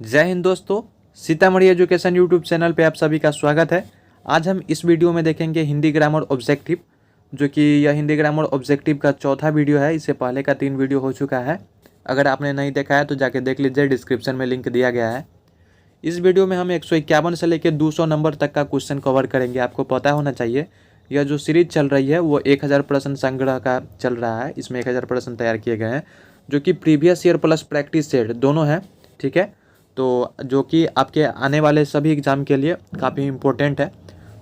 जय हिंद दोस्तों, Sitamarhi education YouTube channel पे आप सभी का स्वागत है। आज हम इस वीडियो में देखेंगे हिंदी ग्रामर ऑब्जेक्टिव, जो कि यह हिंदी ग्रामर ऑब्जेक्टिव का चौथा वीडियो है। इससे पहले का 3 वीडियो हो चुका है। अगर आपने नहीं देखा है तो जाके देख लीजिए, डिस्क्रिप्शन में लिंक दिया गया है। इस वीडियो में हम 151 से लेकर 200 नंबर तक का क्वेश्चन कवर करेंगे। आपको पता होना चाहिए यह जो सीरीज चल रही है वो 1000 प्रश्न संग्रह का चल रहा है। इसमें 1000 प्रश्न तैयार किए गए हैं, जो कि previous year plus practice set दोनों है। ठीक है, तो जो कि आपके आने वाले सभी एग्ज़ाम के लिए काफ़ी इम्पोर्टेंट है।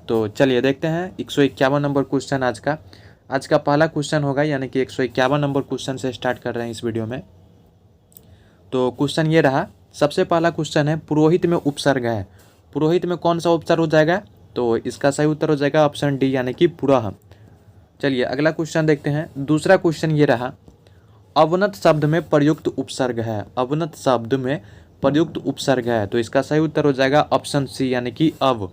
तो चलिए देखते हैं 151 नंबर क्वेश्चन आज का पहला क्वेश्चन होगा, यानी कि 151 नंबर क्वेश्चन से स्टार्ट कर रहे हैं इस वीडियो में। तो क्वेश्चन ये रहा, सबसे पहला क्वेश्चन है पुरोहित में उपसर्ग है। पुरोहित में कौन सा उपसर्ग हो जाएगा? तो इसका सही उत्तर हो जाएगा ऑप्शन डी, यानी कि पुरः। चलिए अगला क्वेश्चन देखते हैं। दूसरा क्वेश्चन ये रहा, अवनत शब्द में प्रयुक्त उपसर्ग है। अवनत शब्द में प्रयुक्त उपसर्ग है, तो इसका सही उत्तर हो जाएगा ऑप्शन सी, यानी कि अव।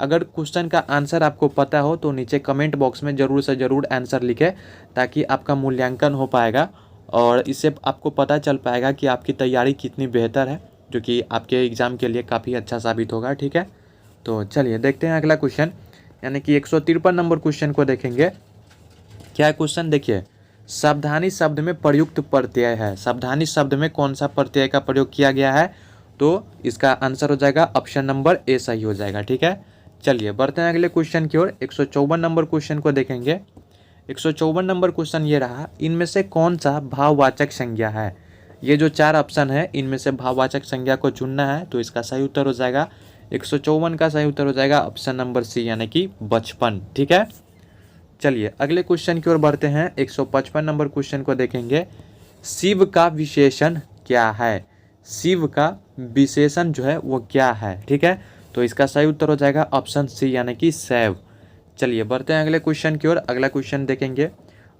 अगर क्वेश्चन का आंसर आपको पता हो तो नीचे कमेंट बॉक्स में ज़रूर से ज़रूर आंसर लिखें, ताकि आपका मूल्यांकन हो पाएगा और इससे आपको पता चल पाएगा कि आपकी तैयारी कितनी बेहतर है, जो कि आपके एग्ज़ाम के लिए काफ़ी अच्छा साबित होगा। ठीक है, तो चलिए देखते हैं अगला क्वेश्चन, यानी कि 153 नंबर क्वेश्चन को देखेंगे। क्या क्वेश्चन देखिए, सावधानी शब्द में प्रयुक्त प्रत्यय है। सावधानी शब्द में कौन सा प्रत्यय का प्रयोग किया गया है? तो इसका आंसर हो जाएगा ऑप्शन नंबर ए सही हो जाएगा। ठीक है, चलिए बढ़ते हैं अगले क्वेश्चन की ओर। 154 नंबर क्वेश्चन को देखेंगे। 154 नंबर क्वेश्चन ये रहा, इनमें से कौन सा भाववाचक संज्ञा है? ये जो 4 ऑप्शन है, इनमें से भाववाचक संज्ञा को चुनना है। तो इसका सही उत्तर हो जाएगा 154 का सही उत्तर हो जाएगा ऑप्शन नंबर सी, यानी कि बचपन। ठीक है, चलिए अगले क्वेश्चन की ओर बढ़ते हैं। 155 नंबर क्वेश्चन को देखेंगे। शिव का विशेषण क्या है? शिव का विशेषण जो है वो क्या है? ठीक है, तो इसका सही उत्तर हो जाएगा ऑप्शन सी, यानी कि शैव। चलिए बढ़ते हैं अगले क्वेश्चन की ओर। अगला क्वेश्चन देखेंगे।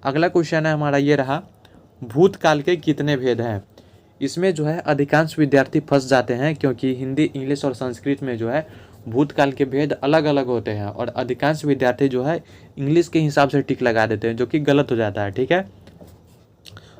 अगला क्वेश्चन है हमारा ये रहा, भूतकाल के कितने भेद हैं? इसमें जो है अधिकांश विद्यार्थी फंस जाते हैं, क्योंकि हिंदी, इंग्लिश और संस्कृत में जो है भूतकाल के भेद अलग अलग होते हैं, और अधिकांश विद्यार्थी जो है इंग्लिश के हिसाब से टिक लगा देते हैं, जो कि गलत हो जाता है। ठीक है,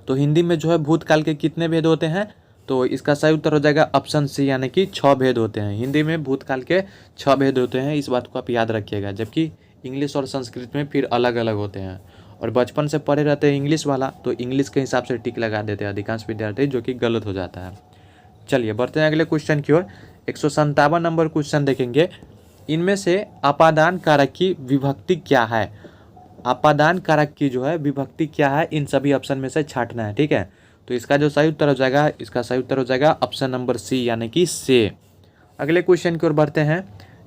तो हिंदी में जो है भूतकाल के कितने भेद होते हैं? तो इसका सही उत्तर हो जाएगा ऑप्शन सी, यानी कि 6 भेद होते हैं। हिंदी में भूतकाल के 6 भेद होते हैं, इस बात को आप याद रखिएगा। जबकि इंग्लिश और संस्कृत में फिर अलग अलग होते हैं, और बचपन से पढ़े रहते हैं इंग्लिश वाला, तो इंग्लिश के हिसाब से टिक लगा देते हैं अधिकांश विद्यार्थी, जो कि गलत हो जाता है। चलिए बढ़ते हैं अगले क्वेश्चन की ओर। 157 नंबर क्वेश्चन देखेंगे। इनमें से अपादान कारक की विभक्ति क्या है? अपादान कारक की जो है विभक्ति क्या है, इन सभी ऑप्शन में से छांटना है। ठीक है, तो इसका जो सही उत्तर हो जाएगा, इसका सही उत्तर हो जाएगा ऑप्शन नंबर सी, यानी कि से। अगले क्वेश्चन की ओर बढ़ते हैं।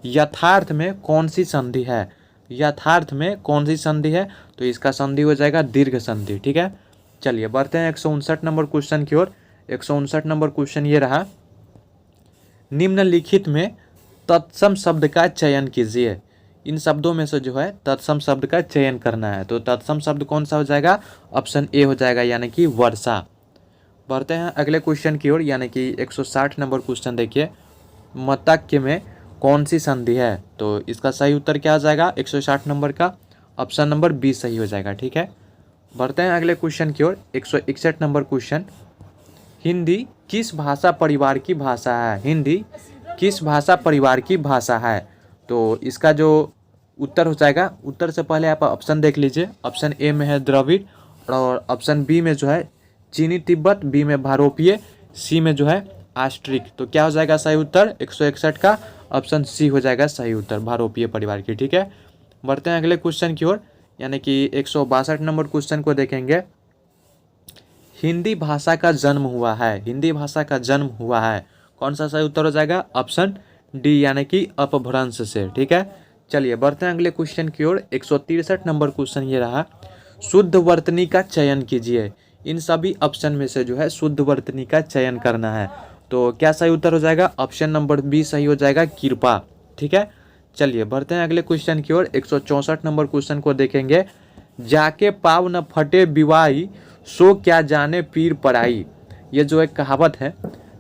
यथार्थ में कौन सी संधि है? यथार्थ में कौन सी संधि है? तो इसका संधि हो जाएगा दीर्घ संधि। ठीक है, चलिए बढ़ते हैं 159 नंबर क्वेश्चन की ओर। 159 नंबर क्वेश्चन ये रहा, निम्नलिखित में तत्सम शब्द का चयन कीजिए। इन शब्दों में से जो है तत्सम शब्द का चयन करना है। तो तत्सम शब्द कौन सा हो जाएगा? ऑप्शन ए हो जाएगा, यानी कि वर्षा। बढ़ते हैं अगले क्वेश्चन की ओर, यानी कि 160 नंबर क्वेश्चन देखिए, मतक्य में कौन सी संधि है? तो इसका सही उत्तर क्या हो जाएगा 160 नंबर का? ऑप्शन नंबर बी सही हो जाएगा। ठीक है, बढ़ते हैं अगले क्वेश्चन की ओर। 161 नंबर क्वेश्चन, हिंदी किस भाषा परिवार की भाषा है? हिंदी किस भाषा परिवार की भाषा है? तो इसका जो उत्तर हो जाएगा, उत्तर से पहले आप ऑप्शन देख लीजिए। ऑप्शन ए में है द्रविड़, और ऑप्शन बी में जो है चीनी तिब्बत, बी में भारोपीय, सी में जो है आस्ट्रिक। तो क्या हो जाएगा सही उत्तर? 161 का ऑप्शन सी हो जाएगा सही उत्तर, भारोपीय परिवार की। ठीक है, बढ़ते हैं अगले क्वेश्चन की ओर, यानी कि 162 नंबर क्वेश्चन को देखेंगे। हिंदी भाषा का जन्म हुआ है। हिंदी भाषा का जन्म हुआ है, कौन सा सही उत्तर हो जाएगा? ऑप्शन डी, यानी कि अपभ्रंश से। ठीक है, चलिए बढ़ते हैं अगले क्वेश्चन की ओर। 163 नंबर क्वेश्चन ये रहा, शुद्ध वर्तनी का चयन कीजिए। इन सभी ऑप्शन में से जो है शुद्ध वर्तनी का चयन करना है। तो क्या सही उत्तर हो जाएगा? ऑप्शन नंबर बी सही हो जाएगा, कृपा। ठीक है, चलिए बढ़ते हैं अगले क्वेश्चन की ओर। 164 नंबर क्वेश्चन को देखेंगे। जाके पाव न फटे विवाही, सो क्या जाने पीर पराई। ये जो एक कहावत है,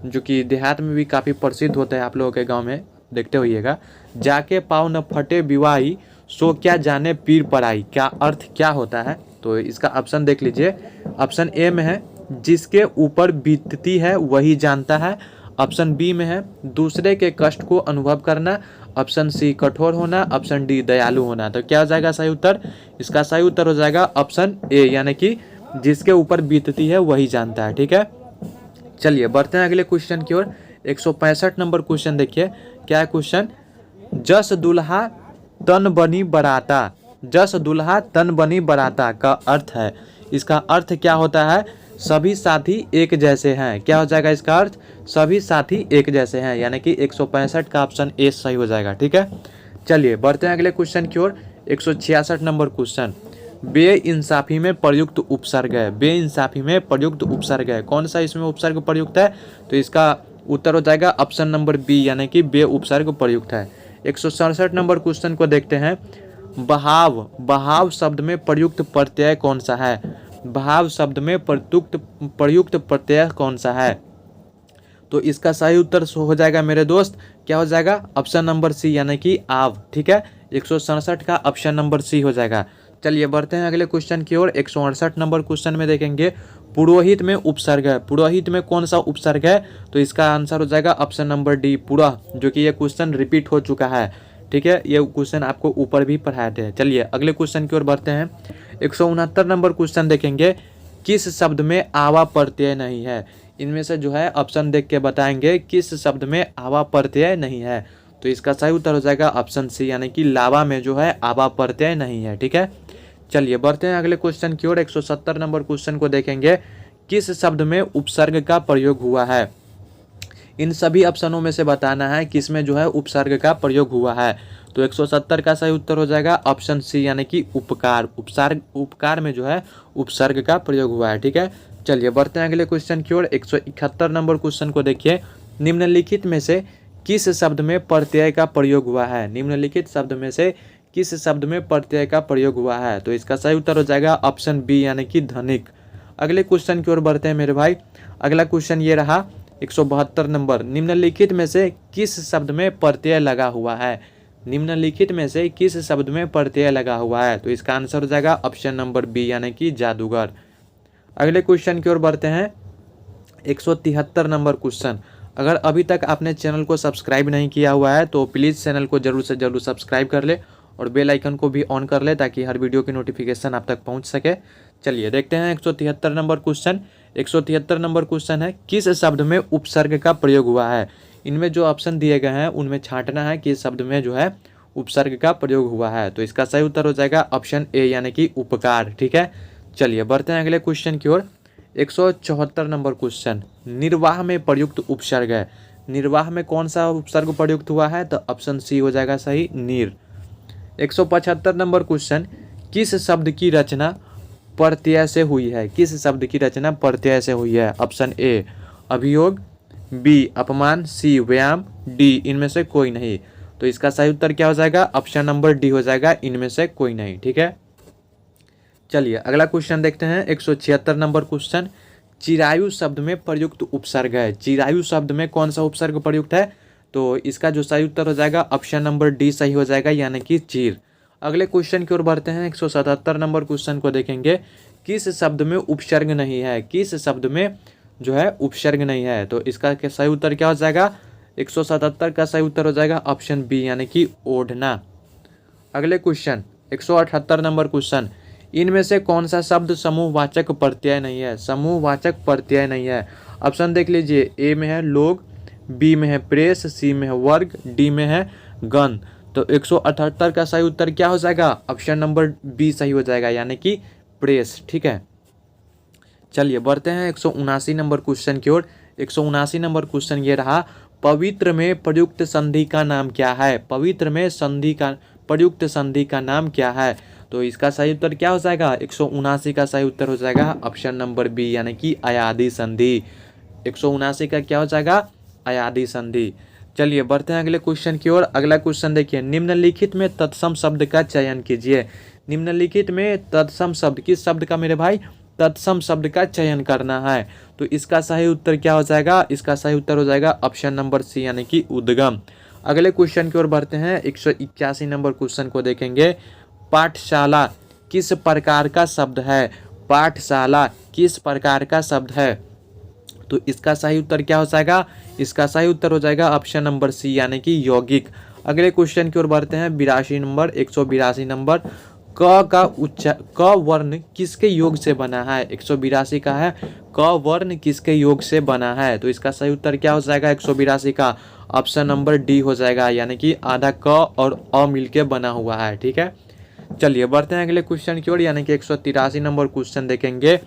जो कि देहात में भी काफ़ी प्रसिद्ध होता है, आप लोगों के गांव में देखते होइएगा। जाके पाव न फटे विवाही, सो क्या जाने पीर पराई, क्या अर्थ क्या होता है? तो इसका ऑप्शन देख लीजिए। ऑप्शन ए में है, जिसके ऊपर बीतती है वही जानता है। ऑप्शन बी में है दूसरे के कष्ट को अनुभव करना, ऑप्शन सी कठोर होना, ऑप्शन डी दयालु होना। तो क्या हो जाएगा सही उत्तर? इसका सही उत्तर हो जाएगा ऑप्शन ए, यानी कि जिसके ऊपर बीतती है वही जानता है। ठीक है, चलिए बढ़ते हैं अगले क्वेश्चन की ओर। 165 नंबर क्वेश्चन देखिए, क्या है क्वेश्चन? जस दुल्हा तन बनी बराता, जस दुल्हा तन बनी बराता का अर्थ है, इसका अर्थ क्या होता है? सभी साथी एक जैसे हैं। क्या हो जाएगा इसका अर्थ? सभी साथी एक जैसे हैं, यानी कि 165 का ऑप्शन ए सही हो जाएगा। ठीक है, चलिए बढ़ते हैं अगले क्वेश्चन की ओर। 166 नंबर क्वेश्चन, बेइंसाफी में प्रयुक्त उपसर्ग है, बेइंसाफी में प्रयुक्त उपसर्ग है, कौन सा इसमें उपसर्ग प्रयुक्त है? तो इसका उत्तर हो जाएगा ऑप्शन नंबर बी, यानी कि बे उपसर्ग प्रयुक्त है। 167 नंबर क्वेश्चन को देखते हैं, बहाव, बहाव शब्द में प्रयुक्त प्रत्यय कौन सा है? बहाव शब्द में प्रयुक्त प्रत्यय कौन सा है? तो इसका सही उत्तर हो जाएगा मेरे दोस्त, क्या हो जाएगा? ऑप्शन नंबर सी, यानी कि आव। ठीक है, 167 का ऑप्शन नंबर सी हो जाएगा। चलिए बढ़ते हैं अगले क्वेश्चन की ओर। 168 नंबर क्वेश्चन में देखेंगे, पुरोहित में उपसर्ग है, पुरोहित में कौन सा उपसर्ग है? तो इसका आंसर हो जाएगा ऑप्शन नंबर डी, पुरः, जो कि ये क्वेश्चन रिपीट हो चुका है। ठीक है, ये क्वेश्चन आपको ऊपर भी पढ़ाए थे। चलिए अगले क्वेश्चन की ओर बढ़ते हैं। 169 नंबर क्वेश्चन देखेंगे, किस शब्द में आवा प्रत्यय नहीं है? इनमें से जो है ऑप्शन देख के बताएंगे किस शब्द में आवा प्रत्यय नहीं है। तो इसका सही उत्तर हो जाएगा ऑप्शन सी, यानी कि लावा में जो है आवा प्रत्यय नहीं है। ठीक है, चलिए बढ़ते हैं अगले क्वेश्चन की ओर। 170 नंबर क्वेश्चन को देखेंगे, किस शब्द में उपसर्ग का प्रयोग हुआ है? इन सभी ऑप्शनों में से बताना है किसमें जो है उपसर्ग का प्रयोग हुआ है। तो 170 का सही उत्तर हो जाएगा ऑप्शन सी, यानी कि उपकार, उपसर्ग, उपकार में जो है उपसर्ग का प्रयोग हुआ है। ठीक है, चलिए बढ़ते हैं अगले क्वेश्चन की ओर। 171 नंबर क्वेश्चन को देखिए, निम्नलिखित में से किस शब्द में प्रत्यय का प्रयोग हुआ है? निम्नलिखित शब्द में से किस शब्द में प्रत्यय का प्रयोग हुआ है? तो इसका सही उत्तर हो जाएगा ऑप्शन बी, यानी कि धनिक। अगले क्वेश्चन की ओर बढ़ते हैं मेरे भाई। अगला क्वेश्चन ये रहा 172 नंबर, निम्नलिखित में से किस शब्द में प्रत्यय लगा हुआ है? निम्नलिखित में से किस शब्द में प्रत्यय लगा हुआ है? तो इसका आंसर हो जाएगा ऑप्शन नंबर बी, यानी कि जादूगर। अगले क्वेश्चन की ओर बढ़ते हैं। 173 नंबर क्वेश्चन, अगर अभी तक आपने चैनल को सब्सक्राइब नहीं किया हुआ है तो प्लीज़ चैनल को जरूर से जरूर सब्सक्राइब कर ले और बेल आइकन को भी ऑन कर ले, ताकि हर वीडियो की नोटिफिकेशन आप तक पहुंच सके। चलिए देखते हैं 173 नंबर क्वेश्चन। 173 नंबर क्वेश्चन है, किस शब्द में उपसर्ग का प्रयोग हुआ है? इनमें जो ऑप्शन दिए गए हैं उनमें छांटना है किस शब्द में जो है उपसर्ग का प्रयोग हुआ है। तो इसका सही उत्तर हो जाएगा ऑप्शन ए, यानी कि उपकार। ठीक है, चलिए बढ़ते हैं अगले क्वेश्चन की ओर। 174 नंबर क्वेश्चन, निर्वाह में प्रयुक्त उपसर्ग है, निर्वाह में कौन सा उपसर्ग प्रयुक्त हुआ है? तो ऑप्शन सी हो जाएगा सही, नीर। 175 नंबर क्वेश्चन, किस शब्द की रचना प्रत्यय से हुई है? किस शब्द की रचना प्रत्यय से हुई है? ऑप्शन ए अभियोग, बी अपमान, सी व्यायाम, डी इनमें से कोई नहीं। तो इसका सही उत्तर क्या हो जाएगा? ऑप्शन नंबर डी हो जाएगा, इनमें से कोई नहीं। ठीक है, चलिए अगला क्वेश्चन देखते हैं। 176 नंबर क्वेश्चन, चिरायु शब्द में प्रयुक्त उपसर्ग है, चिरायु शब्द में कौन सा उपसर्ग प्रयुक्त है? तो इसका जो सही उत्तर हो जाएगा ऑप्शन नंबर डी सही हो जाएगा, यानी कि चीर। अगले क्वेश्चन की ओर बढ़ते हैं। 177 नंबर क्वेश्चन को देखेंगे, किस शब्द में उपसर्ग नहीं है? किस शब्द में जो है उपसर्ग नहीं है? तो इसका सही उत्तर क्या हो जाएगा? 177 का सही उत्तर हो जाएगा ऑप्शन बी, यानी कि ओढ़ना। अगले क्वेश्चन 178 नंबर क्वेश्चन, इनमें से कौन सा शब्द समूहवाचक प्रत्यय नहीं है? समूहवाचक प्रत्यय नहीं है। ऑप्शन देख लीजिए, ए में है लोग, बी में है प्रेस, सी में है वर्ग, डी में है गण। तो 178 का सही उत्तर क्या हो जाएगा? ऑप्शन नंबर बी सही हो जाएगा, यानी कि प्रेस। ठीक है, चलिए बढ़ते हैं 179 नंबर क्वेश्चन की ओर। 179 नंबर क्वेश्चन ये रहा, पवित्र में प्रयुक्त संधि का नाम क्या है? पवित्र में संधि का प्रयुक्त संधि का नाम क्या है? तो इसका सही उत्तर क्या हो जाएगा? 179 का सही उत्तर हो जाएगा ऑप्शन नंबर बी, यानी कि अयादी संधि। 179 का क्या हो जाएगा? अयादी संधि। चलिए बढ़ते हैं अगले क्वेश्चन की ओर। अगला क्वेश्चन देखिए, निम्नलिखित में तत्सम शब्द का चयन कीजिए। निम्नलिखित में तत्सम शब्द, किस शब्द का मेरे भाई? तत्सम शब्द का चयन करना है। तो इसका सही उत्तर क्या हो जाएगा? इसका सही उत्तर हो जाएगा ऑप्शन नंबर सी, यानी कि उद्गम। अगले क्वेश्चन की ओर बढ़ते हैं। 181 नंबर क्वेश्चन को देखेंगे, पाठशाला किस प्रकार का शब्द है? पाठशाला किस प्रकार का शब्द है? तो इसका सही उत्तर क्या हो जाएगा? इसका सही उत्तर हो जाएगा ऑप्शन नंबर सी यानी कि यौगिक। अगले क्वेश्चन की ओर बढ़ते हैं। 82 नंबर 182 नंबर क वर्ण किसके योग से बना है? 182 का है, क वर्ण किसके योग से बना है? तो इसका सही उत्तर क्या हो जाएगा 182 का? ऑप्शन नंबर डी हो जाएगा, यानी कि आधा क और अ मिलके बना हुआ है। ठीक है, चलिए बढ़ते हैं अगले क्वेश्चन की ओर, यानी कि 183 नंबर क्वेश्चन देखेंगे।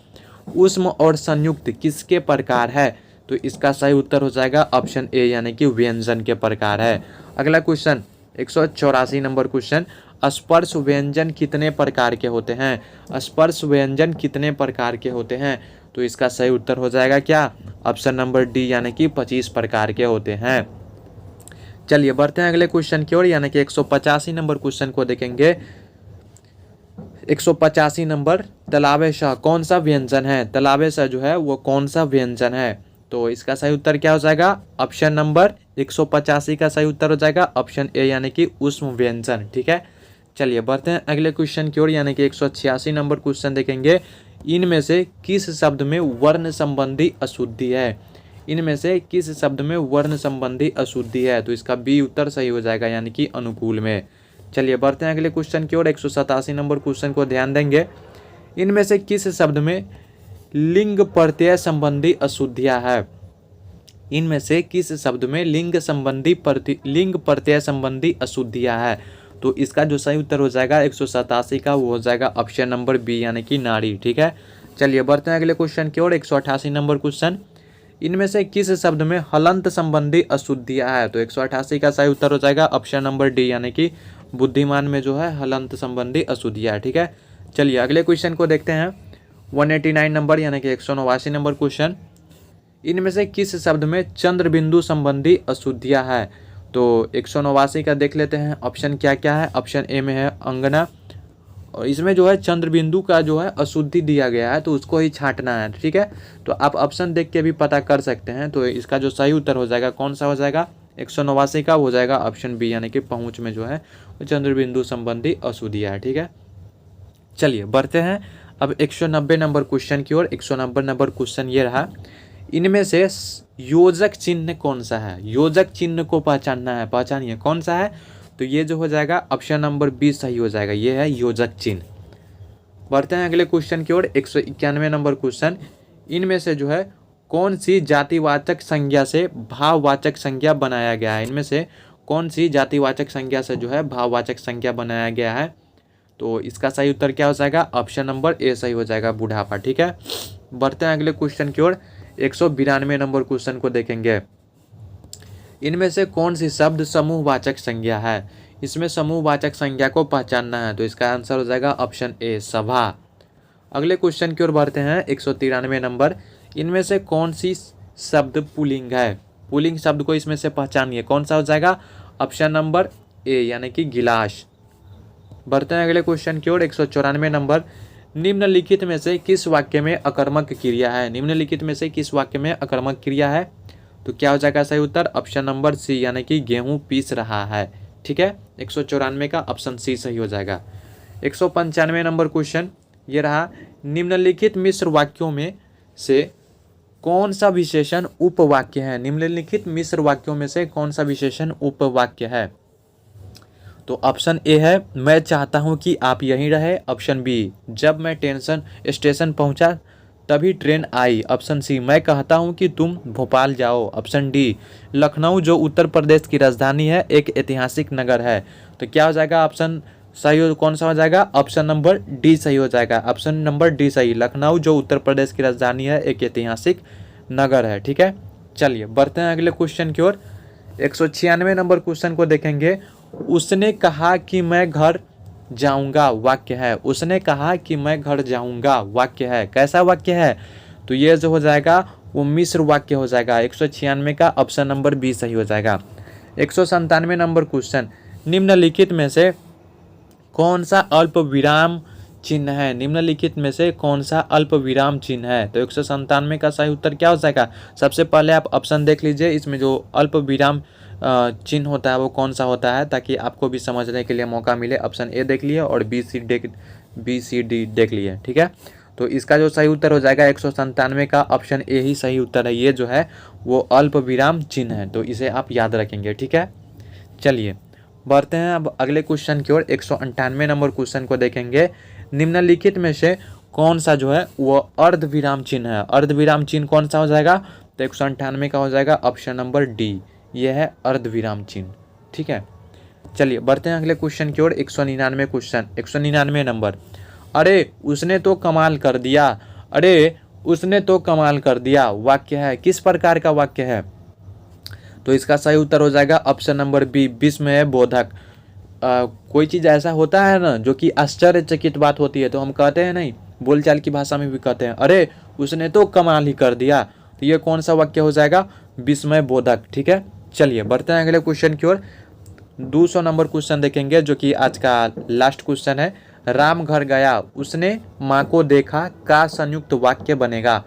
उष्म और संयुक्त किसके प्रकार है? तो इसका सही उत्तर हो जाएगा ऑप्शन ए यानी कि व्यंजन के प्रकार है। अगला क्वेश्चन 184 नंबर क्वेश्चन। स्पर्श व्यंजन कितने प्रकार के होते हैं? स्पर्श व्यंजन कितने प्रकार के होते हैं? तो इसका सही उत्तर हो जाएगा क्या? ऑप्शन नंबर डी यानी कि 25 प्रकार के होते हैं। चलिए बढ़ते हैं अगले क्वेश्चन की ओर, यानी कि 185 नंबर क्वेश्चन को देखेंगे। 185 नंबर तलाबेशा कौन सा व्यंजन है? तलाबेशा जो है वो कौन सा व्यंजन है? तो इसका सही उत्तर क्या हो जाएगा? ऑप्शन नंबर 185 का सही उत्तर हो जाएगा ऑप्शन ए यानी कि उष्म व्यंजन। ठीक है, चलिए बढ़ते हैं अगले क्वेश्चन की ओर, यानी कि 186 नंबर क्वेश्चन देखेंगे। इनमें से किस शब्द में वर्ण संबंधी अशुद्धि है? इनमें से किस शब्द में वर्ण संबंधी अशुद्धि है? तो इसका बी उत्तर सही हो जाएगा, यानी कि अनुकूल में। चलिए बढ़ते हैं अगले क्वेश्चन की ओर, 187 नंबर क्वेश्चन को ध्यान देंगे। इनमें से किस शब्द में लिंग प्रत्यय संबंधी अशुद्धियां है? इनमें से किस शब्द में लिंग प्रत्यय संबंधी अशुद्धियां है? तो इसका जो सही उत्तर हो जाएगा 187 का, वो हो जाएगा ऑप्शन नंबर बी यानी कि नाड़ी। ठीक है, चलिए बढ़ते हैं अगले क्वेश्चन की ओर, 188 नंबर क्वेश्चन। इनमें से किस शब्द में हलंत संबंधी अशुद्धियां है? तो 188 का सही उत्तर हो जाएगा ऑप्शन नंबर डी यानी कि बुद्धिमान में जो है हलंत संबंधी अशुद्धियां। ठीक है, चलिए अगले क्वेश्चन को देखते हैं। 189 नंबर यानी कि 189 नंबर क्वेश्चन। इनमें से किस शब्द में चंद्र बिंदु संबंधी अशुद्धियां है? तो 189 का देख लेते हैं ऑप्शन क्या क्या है। ऑप्शन ए में है अंगना, और इसमें जो है चंद्र बिंदु का जो है अशुद्धि दिया गया है, तो उसको ही छांटना है। ठीक है, तो आप ऑप्शन देख के भी पता कर सकते हैं। तो इसका जो सही उत्तर हो जाएगा कौन सा हो जाएगा? 189 का हो जाएगा ऑप्शन बी यानी कि पहुँच में जो है वो चंद्र बिंदु संबंधी अशुद्धियां है। ठीक है, चलिए बढ़ते हैं अब 190 नंबर क्वेश्चन की ओर। 190 नंबर क्वेश्चन ये रहा। इनमें से योजक चिन्ह कौन सा है? योजक चिन्ह को पहचानना है, पहचानिए कौन सा है? तो ये जो हो जाएगा ऑप्शन नंबर बी सही हो जाएगा, ये है योजक चिन्ह। बढ़ते हैं अगले क्वेश्चन की ओर, 191 नंबर क्वेश्चन। इनमें से जो है कौन सी जातिवाचक संज्ञा से भाववाचक संज्ञा बनाया गया है? इनमें से कौन सी जातिवाचक संज्ञा से जो है भाववाचक संज्ञा बनाया गया है? तो इसका सही उत्तर क्या हो जाएगा? ऑप्शन नंबर ए सही हो जाएगा, बुढ़ापा। ठीक है, बढ़ते हैं अगले क्वेश्चन की ओर, 192 नंबर क्वेश्चन को देखेंगे। इनमें से कौन सी शब्द समूहवाचक संज्ञा है? इसमें समूहवाचक संज्ञा को पहचानना है, तो इसका आंसर हो जाएगा ऑप्शन ए सभा। अगले क्वेश्चन की ओर बढ़ते हैं, 193 नंबर। इनमें से कौन सी शब्द पुल्लिंग है? पुल्लिंग शब्द को इसमें से पहचानिए, कौन सा हो जाएगा? ऑप्शन नंबर ए यानी कि गिलास। बढ़ते हैं अगले क्वेश्चन की ओर, 194 नंबर। निम्नलिखित में से किस वाक्य में अकर्मक क्रिया है? निम्नलिखित में से किस वाक्य में अकर्मक क्रिया है? तो क्या हो जाएगा सही उत्तर? ऑप्शन नंबर सी यानी कि गेहूं पीस रहा है। ठीक है, 194 का ऑप्शन सी सही हो जाएगा। 195 नंबर क्वेश्चन ये रहा। निम्नलिखित मिश्र वाक्यों में से कौन सा विशेषण उपवाक्य है? निम्नलिखित मिश्र वाक्यों में से कौन सा विशेषण उपवाक्य है? तो ऑप्शन ए है मैं चाहता हूं कि आप यहीं रहे। ऑप्शन बी जब मैं स्टेशन पहुंचा तभी ट्रेन आई। ऑप्शन सी मैं कहता हूं कि तुम भोपाल जाओ। ऑप्शन डी लखनऊ जो उत्तर प्रदेश की राजधानी है एक ऐतिहासिक नगर है। तो क्या हो जाएगा ऑप्शन सही? कौन सा हो जाएगा? ऑप्शन नंबर डी सही हो जाएगा, ऑप्शन नंबर डी सही। लखनऊ जो उत्तर प्रदेश की राजधानी है एक ऐतिहासिक नगर है। ठीक है, चलिए बढ़ते हैं अगले क्वेश्चन की ओर। 196 नंबर क्वेश्चन को देखेंगे। उसने कहा कि मैं घर जाऊंगा वाक्य है। उसने कहा कि मैं घर जाऊंगा वाक्य है, कैसा वाक्य है? तो ये जो हो जाएगा वो मिश्र वाक्य हो जाएगा। 196 का ऑप्शन नंबर बी सही हो जाएगा। 197 नंबर क्वेश्चन। निम्नलिखित में से कौन सा अल्प विराम चिन्ह है? निम्नलिखित में से कौन सा अल्प विराम चिन्ह है? तो 197 का सही उत्तर क्या हो जाएगा? सबसे पहले आप ऑप्शन देख लीजिए, इसमें जो अल्प विराम चिन्ह होता है वो कौन सा होता है, ताकि आपको भी समझने के लिए मौका मिले। ऑप्शन ए देख लिए और बी सी डी देख लिए। ठीक है, तो इसका जो सही उत्तर हो जाएगा 197 का ऑप्शन ए ही सही उत्तर है। ये जो है वो अल्प विराम चिन्ह है, तो इसे आप याद रखेंगे, ठीक है। चलिए बढ़ते हैं अब अगले क्वेश्चन की ओर। 198 नंबर क्वेश्चन को देखेंगे। निम्नलिखित में से कौन सा जो है वो अर्ध विराम चिन्ह है? अर्ध विराम चिन्ह कौन सा हो जाएगा? तो 198 का हो जाएगा ऑप्शन नंबर डी, ये है अर्ध विराम चिन्ह, ठीक है। चलिए बढ़ते हैं अगले क्वेश्चन की ओर। 199 क्वेश्चन, 199 नंबर। अरे उसने तो कमाल कर दिया, अरे उसने तो कमाल कर दिया वाक्य है, किस प्रकार का वाक्य है? तो इसका सही उत्तर हो जाएगा ऑप्शन नंबर बी, विस्मय बोधक। कोई चीज़ ऐसा होता है ना जो कि आश्चर्यचकित बात होती है, तो हम कहते हैं नहीं, बोलचाल की भाषा में भी कहते हैं अरे उसने तो कमाल ही कर दिया। तो ये कौन सा वाक्य हो जाएगा? विस्मय बोधक, ठीक है। चलिए बढ़ते हैं अगले क्वेश्चन की ओर। 200 नंबर क्वेश्चन देखेंगे जो कि आज का लास्ट क्वेश्चन है। राम घर गया उसने माँ को देखा का संयुक्त वाक्य बनेगा?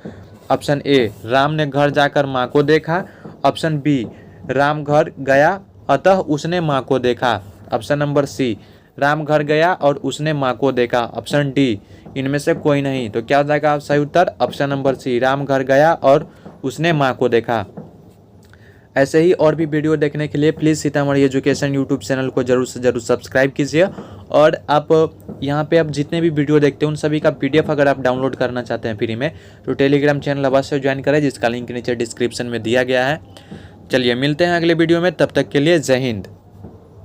ऑप्शन ए, राम ने घर जाकर माँ को देखा। ऑप्शन बी, राम घर गया अतः उसने माँ को देखा। ऑप्शन नंबर सी, राम घर गया और उसने माँ को देखा। ऑप्शन डी, इनमें से कोई नहीं। तो क्या हो जाएगा सही उत्तर? ऑप्शन नंबर सी, राम घर गया और उसने माँ को देखा। ऐसे ही और भी वीडियो देखने के लिए please Sitamarhi education YouTube channel को जरूर से जरूर सब्सक्राइब कीजिए। और आप यहाँ पे आप जितने भी वीडियो देखते हैं उन सभी का PDF अगर आप डाउनलोड करना चाहते हैं फ्री में, तो टेलीग्राम चैनल अवश्य ज्वाइन करें, जिसका लिंक नीचे डिस्क्रिप्शन में दिया गया है। चलिए मिलते हैं अगले वीडियो में, तब तक के लिए जय हिंद।